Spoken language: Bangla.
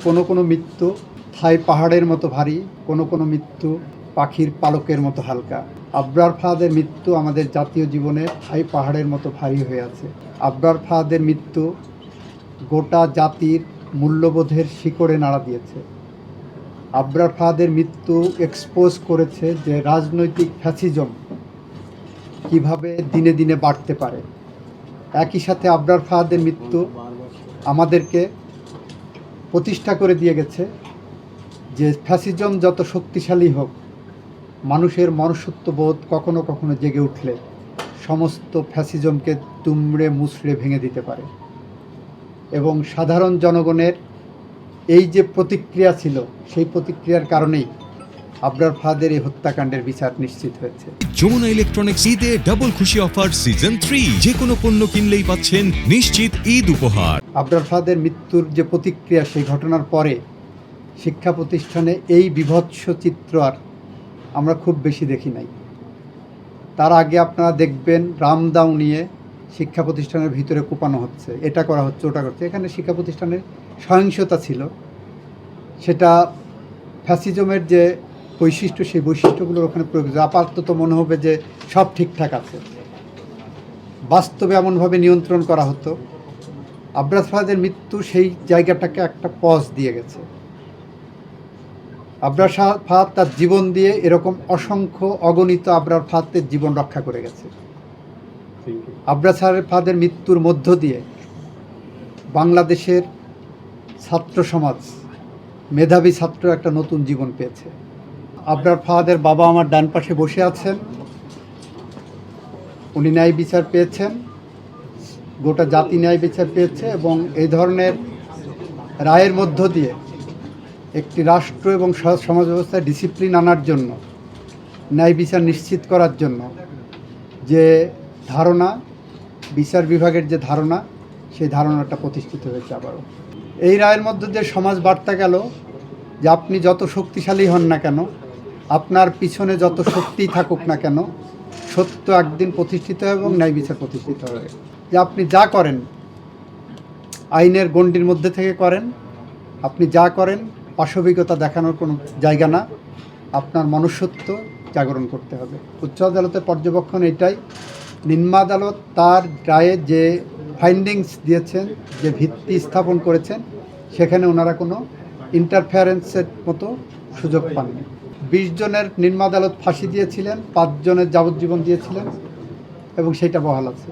কোনো কোনো মৃত্যু থাই পাহাড়ের মতো ভারী, কোনো কোনো মৃত্যু পাখির পালকের মতো হালকা। আবরার ফাহাদের মৃত্যু আমাদের জাতীয় জীবনে থাই পাহাড়ের মতো ভারী হয়ে আছে। আবরার ফাহাদের মৃত্যু গোটা জাতির মূল্যবোধের শিকড়ে নাড়া দিয়েছে। আবরার ফাহাদের মৃত্যু এক্সপোজ করেছে যে রাজনৈতিক ফ্যাসিজম কিভাবে দিনে দিনে বাড়তে পারে। একই সাথে আবরার ফাহাদের মৃত্যু আমাদেরকে প্রতিষ্ঠা করে দিয়ে গেছে যে ফ্যাসিজম যত শক্তিশালী হোক, মানুষের মনুষ্যত্ববোধ কখনো কখনো জেগে উঠলে সমস্ত ফ্যাসিজমকে দুমড়ে মুচড়ে ভেঙে দিতে পারে। এবং সাধারণ জনগণের এই যে প্রতিক্রিয়া ছিল, সেই প্রতিক্রিয়ার কারণেই আবরার ফাহাদের এই হত্যাকাণ্ডের বিচার নিশ্চিত হয়েছে। যমুনা ইলেকট্রনিক্স ঈদে ডাবল খুশি অফার সিজন 3, যে কোনো পণ্য কিনলেই পাচ্ছেন নিশ্চিত ঈদ উপহার। আবরার ফাহাদের মৃত্যুর যে প্রতিক্রিয়া, সেই ঘটনার পরে শিক্ষা প্রতিষ্ঠানে এই বিভৎস চিত্র আর আমরা খুব বেশি দেখি নাই। তার আগে আপনারা দেখবেন রামদাও নিয়ে শিক্ষা প্রতিষ্ঠানের ভিতরে কোপানো হচ্ছে, এটা করা হচ্ছে, ওটা করছে। এখানে শিক্ষা প্রতিষ্ঠানের সহিংসতা ছিল, সেটা ফ্যাসিজমের যে বৈশিষ্ট্য, সেই বৈশিষ্ট্যগুলোর ওখানে প্রয়োগ হচ্ছে। আপাতত মনে হবে যে সব ঠিকঠাক আছে, বাস্তবে এমনভাবে নিয়ন্ত্রণ করা হতো। আবরার ফাহাদের মৃত্যু সেই জায়গাটাকে একটা পজ দিয়ে গেছে। আবরার ফাহাদ তার জীবন দিয়ে এরকম অসংখ্য অগণিত আবরার ফাহাদের জীবন রক্ষা করে গেছে। আবরার ফাহাদের মৃত্যুর মধ্য দিয়ে বাংলাদেশের ছাত্র সমাজ, মেধাবী ছাত্র একটা নতুন জীবন পেয়েছে। আবরার ফাহাদের বাবা আমার ডান পাশে বসে আছেন, উনি ন্যায় বিচার পেয়েছেন, গোটা জাতি ন্যায় বিচার পেয়েছে। এবং এই ধরনের রায়ের মধ্য দিয়ে একটি রাষ্ট্র এবং সমাজ ব্যবস্থায় ডিসিপ্লিন আনার জন্য, ন্যায় বিচার নিশ্চিত করার জন্য যে ধারণা, বিচার বিভাগের যে ধারণা, সেই ধারণাটা প্রতিষ্ঠিত হয়েছে আবারও। এই রায়ের মধ্য দিয়ে সমাজ বার্তা গেল যে আপনি যত শক্তিশালী হন না কেন, আপনার পিছনে যত শক্তি থাকুক না কেন, সত্য একদিন প্রতিষ্ঠিত হবে এবং ন্যায় বিচার প্রতিষ্ঠিত হবে। যে আপনি যা করেন আইনের গণ্ডির মধ্যে থেকে করেন, আপনি যা করেন পাশবিকতা দেখানোর কোনো জায়গা না, আপনার মনুষ্যত্ব জাগরণ করতে হবে। উচ্চ আদালতের পর্যবেক্ষণ এটাই। নিম্ন আদালত তার রায়ে যে ফাইন্ডিংস দিয়েছেন, যে ভিত্তি স্থাপন করেছেন, সেখানে ওনারা কোনো ইন্টারফেয়ারেন্সের মতো সুযোগ পাননি। 20 জনের নিম্ন আদালত ফাঁসি দিয়েছিলেন, 5 জনের যাবজ্জীবন দিয়েছিলেন এবং সেইটা বহাল আছে।